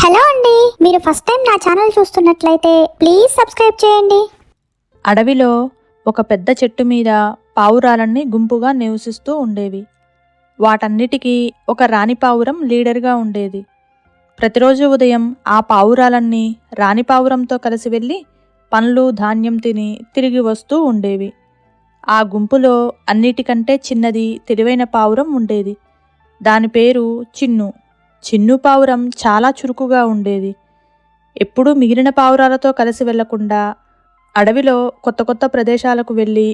Hello అండి, మీరు first time నా ఛానల్ చూస్తున్నట్లయితే ప్లీజ్ సబ్స్క్రైబ్ చేయండి. అడవిలో ఒక పెద్ద చెట్టు మీద పావురాలన్నీ గుంపుగా నివసిస్తూ ఉండేవి. వాటన్నిటికీ ఒక రాణి పావురం లీడర్గా ఉండేది. ప్రతిరోజు ఉదయం ఆ పావురాలన్నీ రాణి పావురంతో కలిసి వెళ్ళి పండ్లు ధాన్యం తిని తిరిగి వస్తూ ఉండేవి. ఆ గుంపులో అన్నిటికంటే చిన్నది తెలివైన పావురం ఉండేది. దాని పేరు చిన్ను. చిన్ను పావురం చాలా చురుకుగా ఉండేది. ఎప్పుడూ మిగిలిన పావురాలతో కలిసి వెళ్లకుండా అడవిలో కొత్త కొత్త ప్రదేశాలకు వెళ్ళి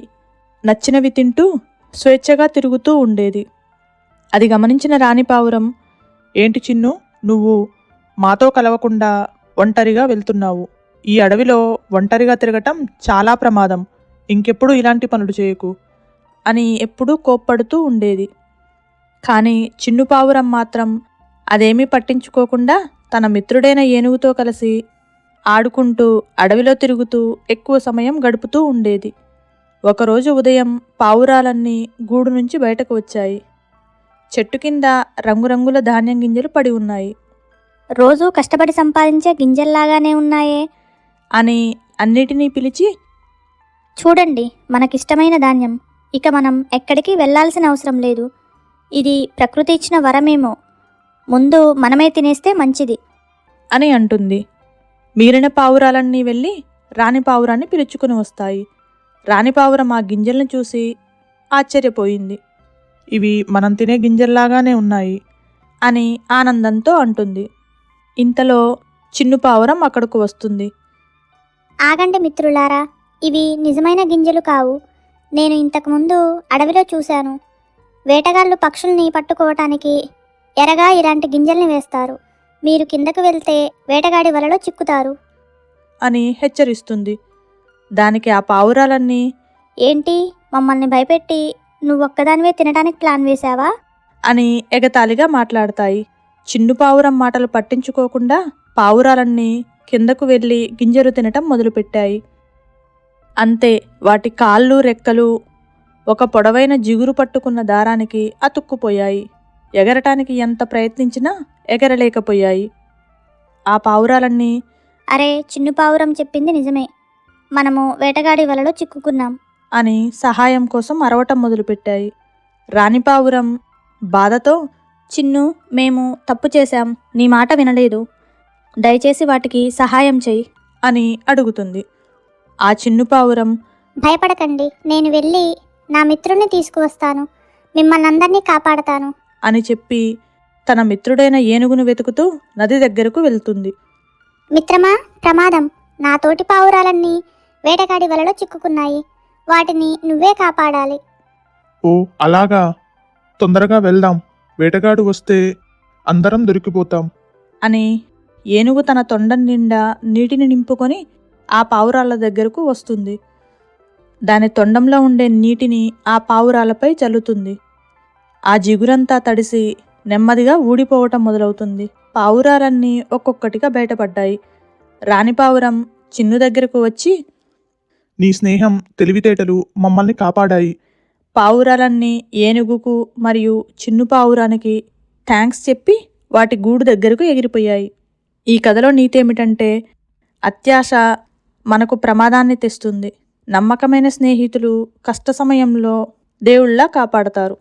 నచ్చినవి తింటూ స్వేచ్ఛగా తిరుగుతూ ఉండేది. అది గమనించిన రాణి పావురం, ఏంటి చిన్ను, నువ్వు మాతో కలవకుండా ఒంటరిగా వెళ్తున్నావు? ఈ అడవిలో ఒంటరిగా తిరగటం చాలా ప్రమాదం. ఇంకెప్పుడు ఇలాంటి పనులు చేయకు అని ఎప్పుడూ కోప్పడుతూ ఉండేది. కానీ చిన్ను పావురం మాత్రం అదేమీ పట్టించుకోకుండా తన మిత్రుడైన ఏనుగుతో కలిసి ఆడుకుంటూ అడవిలో తిరుగుతూ ఎక్కువ సమయం గడుపుతూ ఉండేది. ఒకరోజు ఉదయం పావురాలన్నీ గూడు నుంచి బయటకు వచ్చాయి. చెట్టు కింద రంగురంగుల ధాన్యం గింజలు పడి ఉన్నాయి. రోజు కష్టపడి సంపాదించే గింజల్లాగానే ఉన్నాయే అని అన్నిటినీ పిలిచి, చూడండి, మనకిష్టమైన ధాన్యం. ఇక మనం ఎక్కడికి వెళ్లాల్సిన అవసరం లేదు. ఇది ప్రకృతి ఇచ్చిన వరమేమో. ముందు మనమే తినేస్తే మంచిది అని అంటుంది. మిగిలిన పావురాలన్నీ వెళ్ళి రాణి పావురాన్ని పిలుచుకుని వస్తాయి. రాణి పావురం ఆ గింజలను చూసి ఆశ్చర్యపోయింది. ఇవి మనం తినే గింజల్లాగానే ఉన్నాయి అని ఆనందంతో అంటుంది. ఇంతలో చిన్ను పావురం అక్కడకు వస్తుంది. ఆగండి మిత్రులారా, ఇవి నిజమైన గింజలు కావు. నేను ఇంతకుముందు అడవిలో చూశాను. వేటగాళ్ళు పక్షుల్ని పట్టుకోవటానికి ఎరగా ఇలాంటి గింజల్ని వేస్తారు. మీరు కిందకు వెళ్తే వేటగాడి వలలో చిక్కుతారు అని హెచ్చరిస్తుంది. దానికి ఆ పావురాలన్నీ, ఏంటి, మమ్మల్ని భయపెట్టి నువ్వొక్కదానివే తినడానికి ప్లాన్ వేశావా అని ఎగతాళిగా మాట్లాడతాయి. చిన్ను పావురం మాటలు పట్టించుకోకుండా పావురాలన్నీ కిందకు వెళ్ళి గింజలు తినటం మొదలుపెట్టాయి. అంతే, వాటి కాళ్ళు రెక్కలు ఒక పొడవైన జిగురు పట్టుకున్న దారానికి అతుక్కుపోయాయి. ఎగరటానికి ఎంత ప్రయత్నించినా ఎగరలేకపోయాయి. ఆ పావురాలన్నీ, అరే, చిన్ను పావురం చెప్పింది నిజమే. మనము వేటగాడి వలలో చిక్కుకున్నాం అని సహాయం కోసం అరవటం మొదలుపెట్టాయి. రాణి పావురం బాధతో, చిన్ను, మేము తప్పు చేశాం. నీ మాట వినలేదు. దయచేసి వాటికి సహాయం చెయ్యి అని అడుగుతుంది. ఆ చిన్ను పావురం, భయపడకండి, నేను వెళ్ళి నా మిత్రుణ్ణి తీసుకువస్తాను. మిమ్మల్ని అందరినీ కాపాడతాను అని చెప్పి తన మిత్రుడైన ఏనుగును వెతుకుతూ నది దగ్గరకు వెళ్తుంది. మిత్రమా, ప్రమాదం! నా తోటి పావురాలన్నీ వేటగాడి వలలో చిక్కుకున్నాయి. వాటిని నువ్వే కాపాడాలి. ఓ అలాగా, తొందరగా వెళ్దాం. వేటగాడు వస్తే అందరం దొరికిపోతాం అని ఏనుగు తన తొండం నిండా నీటిని నింపుకొని ఆ పావురాల దగ్గరకు వస్తుంది. దాని తొండంలో ఉండే నీటిని ఆ పావురాలపై చల్లుతుంది. ఆ జిగురంతా తడిసి నెమ్మదిగా ఊడిపోవటం మొదలవుతుంది. పావురాలన్నీ ఒక్కొక్కటిగా బయటపడ్డాయి. రాణి పావురం చిన్ను దగ్గరకు వచ్చి, నీ స్నేహం, తెలివితేటలు మమ్మల్ని కాపాడాయి. పావురాలన్నీ ఏనుగుకు మరియు చిన్ను పావురానికి థ్యాంక్స్ చెప్పి వాటి గూడు దగ్గరకు ఎగిరిపోయాయి. ఈ కథలో నీతి ఏమిటంటే, అత్యాశ మనకు ప్రమాదాన్ని తెస్తుంది. నమ్మకమైన స్నేహితులు కష్ట సమయంలో దేవుళ్లా కాపాడతారు.